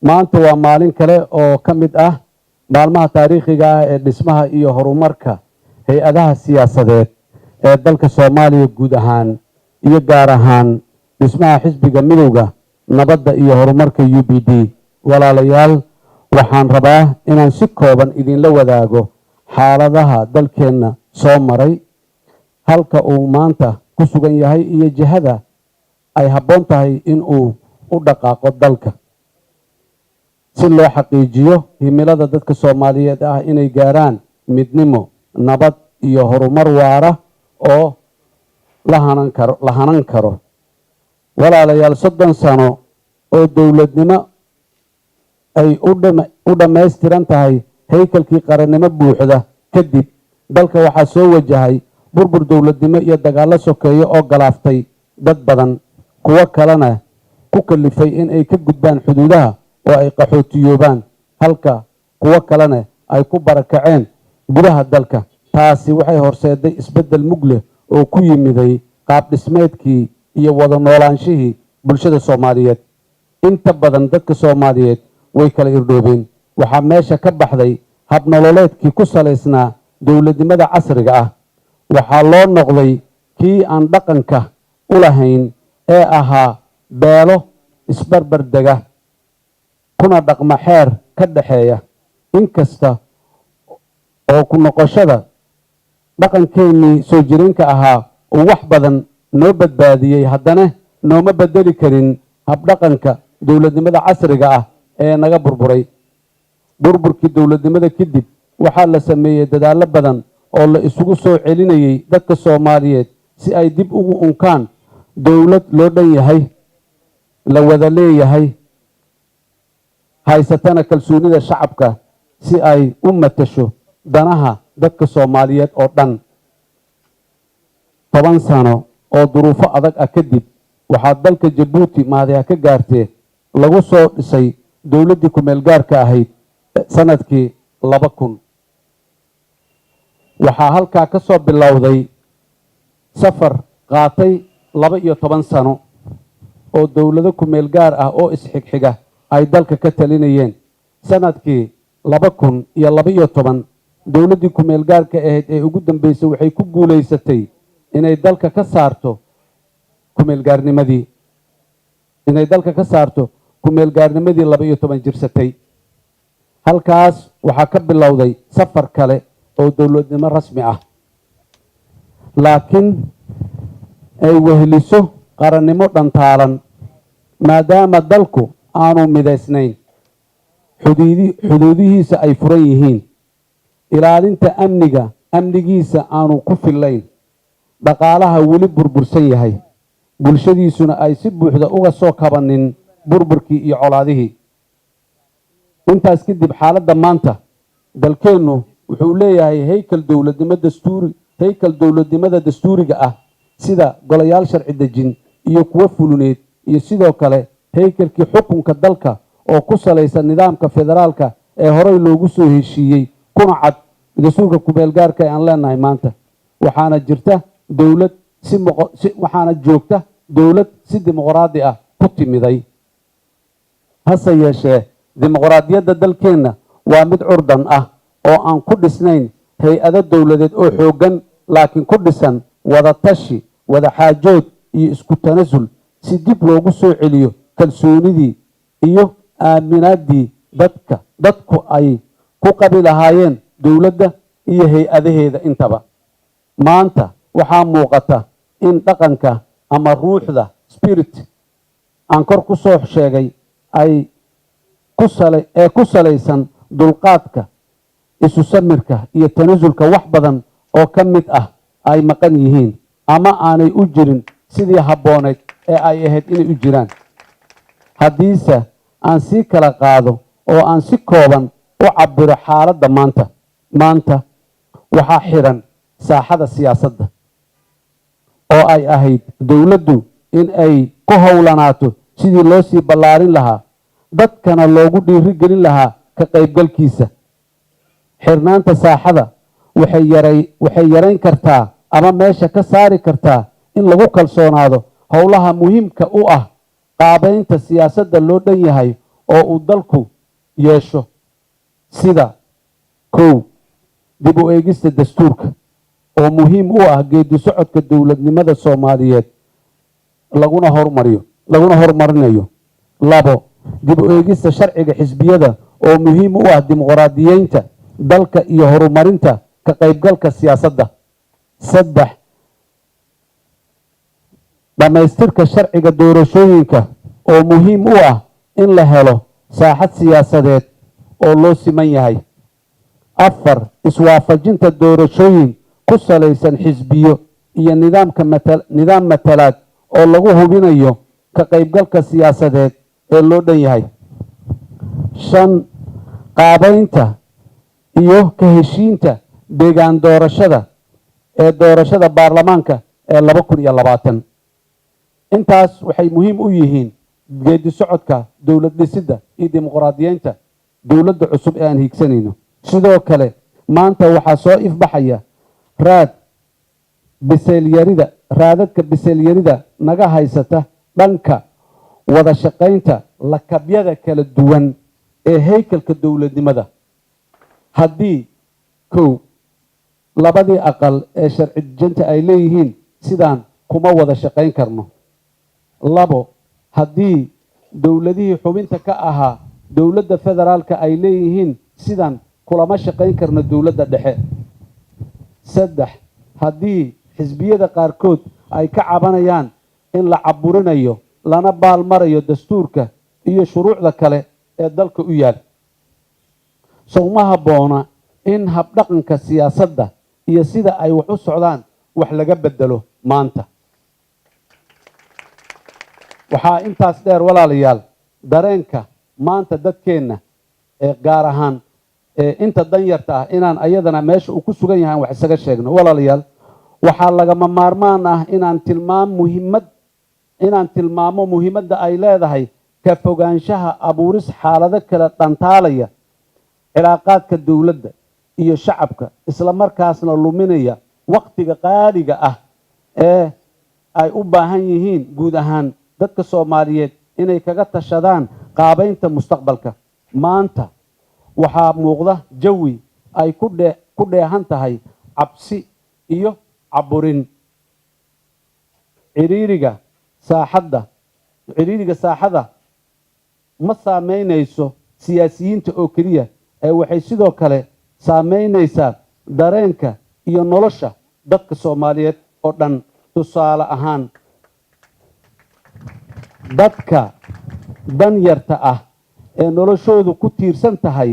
maanta waa maalin kale oo ka mid ah maalmaha taariikhiga ah ee dhismaha iyo horumarka hay-adaha siyaasadeed ee dalka Soomaaliya guud ahaan iyo gaar ahaan dhismaha xisbiga midowga nabadda iyo horumarka UPD. walaalayaal waxaan rabaa inaan si kooban idinla wadaago xaaladaha dalkeena soo maray, halka uu maanta ku sugan yahay iyo jihada ay habboon tahay in uu u dhaqaaqo dalka si loo xaqiijiyo himilada dadka Soomaaliyeed ah inay gaaraan midnimo, nabad iyo horumar waara oo la hanan karo. walaalayaal 30 sano oo dowladnimo ay u dhammaystiran tahay haykalkii qarannimo buuxda kadib, dalka waxaa soo wajahay burbur dowladnimo iyo dagaallo sokeeyo oo galaaftay dad badan, kuwo kalena ku kalifay in ay ka gudbaan xuduudaha oo ay qaxootiyoobaan, halka kuwo kalena ay ku barakaceen gudaha dalka. taasi waxay horseeday isbeddel mug leh oo ku yimiday qaab dhismeedkii iyo wada noolaanshihii bulshada Soomaaliyeed. inta badan dadka Soomaaliyeed way kala irdhoobeen. waxaa meesha ka baxday hab nololeedkii ku salaysnaa dowladnimada casriga ah. waxaa loo noqday kii aan dhaqanka u lahayn ee ahaa beelo isbarbar dega kuna dhaqma xeer ka dhaxeeya. inkasta oo ku noqoshada dhaqankeenii soo jireenka ahaa uu wax badan noo badbaadiyey, haddana nooma bedeli karin habdhaqanka dowladnimada casriga ah ee naga burburay. burburkii dowladnimada kadib waxaa la sameeyey dadaallo badan oo la isugu soo celinayay dadka Soomaaliyeed si ay dib ugu unkaan dowlad loo dhan yahay, la wada leeyahay, haysatana kalsoonida shacabka si ay u matasho danaha dadka Soomaaliyeed oo dhan. 10 sano oo duruufo adag ah kadib, waxaa dalka Jabuuti maadaha ka gaartay lagu soo dhisay dowladdii ku meel gaarka ahayd sanadkii 2000. waxaa halkaa ka soo bilowday safar qaatay 12 sano oo dowlado ku meel gaar ah oo isxigxiga ay dalka ka talinayeen. sanadkii 2012 dowladdii ku meel gaarka ahayd ee ugu dambeysay waxay ku guuleysatay inay dalka ka saarto ku meel gaarnimadii 12 jirsatay. halkaas waxaa ka bilowday safar kale oo dowladnimo rasmi ah, laakiin ay weheliso qarannimo dhantaalan, maadaama dalku aanu midaysnayn, xuduudihiisa ay furan yihiin, ilaalinta amnigiisa aanu ku fillayn, dhaqaalaha weli burbursan yahay, bulshadiisuna ay si buuxda uga soo kabanin burburkii iyo colaadihii. intaas kadib, xaaladda maanta dalkeennu wuxuu leeyahay haykal dowladnimada dastuuriga ah sida golayaal sharci dejin iyo kuwo fuluneed, iyo sidoo kale haykalkii xukunka dalka oo ku salaysan nidaamka federaalka ee horey loogu soo heshiiyey kuna cad dastuurka ku meel gaarka ee aan leenahay maanta. waxaana joogta dowlad si dimuqraadi ah ku timiday. hase yeeshee, dimuqraadiyadda dalkeenna waa mid curdan ah oo aan ku dhisnayn hay-ado dowladeed oo xooggan, laakiin ku dhisan wada tashi, wada xaajood iyo isku tanasul si dib loogu soo celiyo kalsoonidii iyo aaminaadii dadku ay ku qabi lahaayeen dowladda iyo hay-adaheeda intaba. maanta waxaa muuqata in dhaqanka ama ruuxda spirit aan kor ku soo sheegay ee ku salaysan dulqaadka, isu samirka iyo tanasulka wax badan oo ka mid ah ay maqan yihiin ama aanay u jirin sidii habbooneyd ee ay ahayd inay u jiraan. haddiise aan sii kala qaado oo aan si kooban u cabiro xaaladda maanta waxaa xiran saaxada siyaasadda oo ay ahayd dowladdu in ay ku howlanaato sidii loo sii ballaarin lahaa, dadkana loogu dhiirigelin lahaa ka qaybgalkiisa. xirnaanta saaxada waxay yarayn kartaa ama meesha ka saari kartaa in lagu kalsoonaado howlaha muhiimka u ah qaabaynta siyaasadda loo dhan yahay oo uu dalku yeesho sida kow dib u eegista dastuurka oo muhiim u ah geedi socodka dowladnimada Soomaaliyeed laguna horumarinayo. labo dib u eegista sharciga xisbiyada oo muhiim u ah dimuqraadiyeynta dalka iyo horumarinta ka qaybgalka siyaasadda. saddex dhamaystirka sharciga doorashooyinka oo muhiim u ah in la helo saaxad siyaasadeed oo loo siman yahay. afar iswaafajinta doorashooyin ku salaysan xisbiyo iyo nidaam matalaad oo lagu hubinayo ka qaybgalka siyaasadeed ee loo dhan yahay. shan qaabaynta iyo ka heshiinta deegaan doorashada ee doorashada baarlamaanka ee 2020. intaas waxay muhiim u yihiin geedi socodka dowlad dhisidda iyo dimuqraadiyeynta dowladda cusub ee aan hiigsanayno. sidoo kale maanta waxaa soo ifbaxaya raadadka biseelyarida naga haysata dhanka wada shaqaynta lakabyada kala duwan ee haykalka dowladnimada. haddii kow labadii aqal ee sharci dejinta ay leeyihiin sidaan kuma wada shaqayn karno. labo haddii dowladihii xubinta ka ahaa dowladda federaalka ay leeyihiin sidaan kulama shaqayn karno dowladda dhexe. saddex haddii xisbiyada qaarkood ay ka cabanayaan in la caburinayo lana baalmarayo dastuurka iyo shuruucda kale ee dalka u yaal. sowma habboona in habdhaqanka siyaasadda iyo sida ay wax u socdaan wax laga bedelo maanta. waxaa intaas dheer walaalayaal dareenka maanta dadkeenna ee gaar ahaan inta danyarta ah inaan ayadana meesha uu ku sugan yahay wax isaga sheegno. walaalayaal waxaa lagama maarmaan ah inaan tilmaamo muhiimadda ay leedahay ka fogaanshaha abuuris xaalado kala dhantaalaya cilaaqaadka dowladda iyo shacabka isla markaasna luminaya waqtiga qaaliga ah ee ay u baahan yihiin guud ahaan dadka Soomaaliyeed inay kaga tashadaan qaabaynta mustaqbalka. maanta waxaa muuqda jawi ay ku dheehan tahay cabsi iyo caburin. ciriiriga saaxada ma saameynayso siyaasiyiinta oo keliya ee waxay sidoo kale saameynaysaa dareenka iyo nolosha dadka Soomaaliyeed oo dhan. tusaale ahaan dadka danyarta ah ee noloshoodu ku tiirsan tahay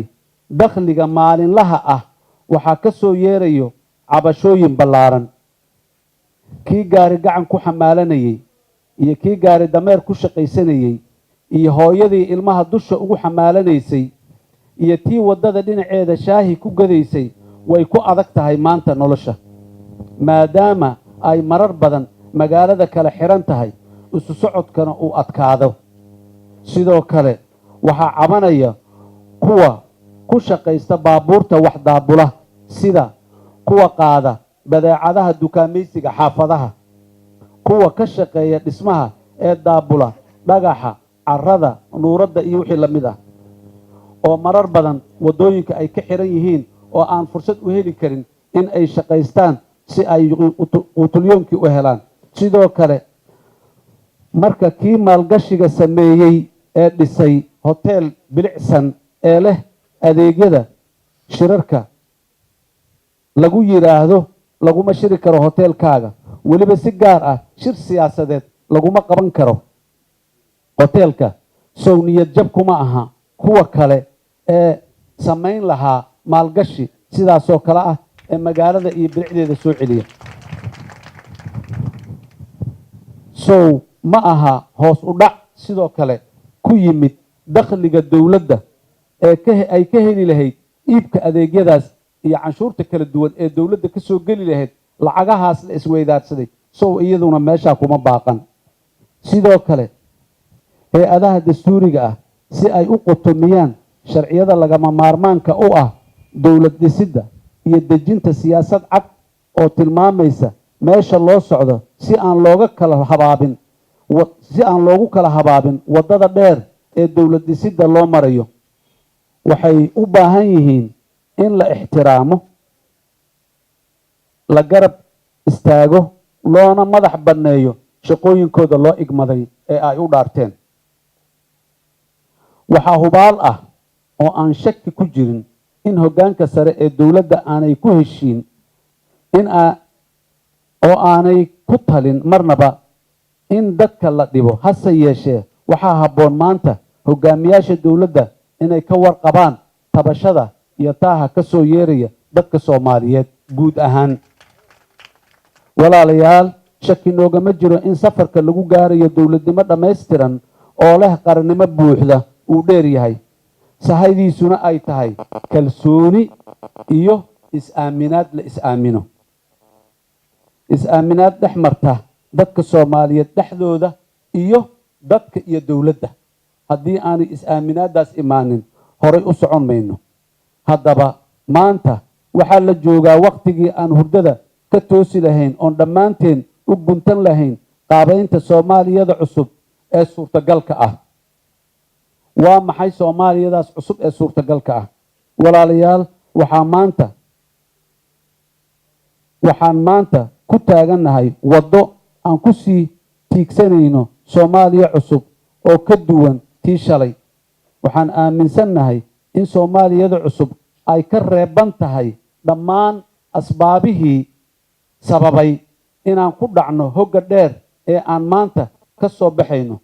dakhliga maalinlaha ah waxaa ka soo yeerayo cabashooyin ballaaran. kii gaari gacan ku xamaalanayay iyo kii gaari dameer ku shaqaysanayay iyo hooyadii ilmaha dusha ugu xamaalanaysay iyo tii waddada dhinaceeda shaahi ku gadaysay way ku adag tahay maanta nolosha maadaama ay marar badan magaalada kala xiran tahay isu socodkana uu adkaado. sidoo kale waxaa cabanaya kuwa ku shaqaysta baabuurta wax daabula sida kuwa qaada badeecadaha dukaamaysiga xaafadaha, kuwa ka shaqeeya dhismaha ee daabula dhagaxa, carrada, nuuradda iyo wixii la mid ah oo marar badan waddooyinka ay ka xiran yihiin oo aan fursad u heli karin in ay shaqaystaan si ay quutulyoonkii u helaan. sidoo kale marka kii maalgashiga sameeyey ee dhisay hoteel bilicsan ee leh adeegyada shirarka lagu yiraahdo laguma shiri karo hoteelkaaga, weliba si gaar ah shir siyaasadeed laguma qaban karo hoteelka, sow niyad jab kuma aha kuwa kale ee samayn lahaa maalgashi sidaasoo kale ah ee magaalada iyo bilicdeeda soo celiya. sow ma aha hoos u dhac sidoo kale ku yimid dakhliga dowladda ee ay ka heli lahayd iibka adeegyadaas iyo canshuurta kala duwan ee dowladda ka soo geli lahayd lacagahaas la isweydaarsaday sow iyaduna meeshaa kuma baaqan. sidoo kale hay-adaha dastuuriga ah si ay u qotomiyaan sharciyada lagama maarmaanka u ah dowlad dhisidda iyo dejinta siyaasad cad oo tilmaamaysa meesha loo socdo si aan loogu kala habaabin waddada dheer ee dowlad dhisidda loo marayo waxay u baahan yihiin in la ixtiraamo, la garab istaago, loona madax banneeyo shaqooyinkooda loo igmaday ee ay u dhaarteen. waxaa hubaal ah oo aan shaki ku jirin in hoggaanka sare ee dowladda aanay ku heshiin oo aanay ku talin marnaba in dadka la dhibo. hase yeeshee waxaa habboon maanta hogaamiyaasha dowladda inay ka warqabaan tabashada iyo taaha ka soo yeeraya dadka Soomaaliyeed guud ahaan. walaalayaal, shaki noogama jiro in safarka lagu gaarayo dowladnimo dhammaystiran oo leh qarannimo buuxda uu dheer yahay, sahaydiisuna ay tahay kalsooni iyo is-aaminaad la is-aamino. is-aaminaad dhex marta dadka Soomaaliyeed dhexdooda iyo dadka iyo dowladda. haddii aanay is-aaminaadaas imaanin horay u socon mayno. haddaba maanta waxaa la joogaa waqtigii aan hurdada ka toosi lahayn oon dhammaanteen u guntan lahayn qaabaynta Soomaaliyada cusub ee suurtagalka ah. waa maxay Soomaaliyadaas cusub ee suurtagalka ah? walaalayaal, waxaan maanta ku taagannahay waddo aan ku sii tiigsanayno Soomaaliya cusub oo ka duwan tii shalay. waxaan aaminsannahay in Soomaaliyada cusub ay ka reeban tahay dhammaan asbaabihii sababay inaan ku dhacno hogga dheer ee aan maanta ka soo baxayno.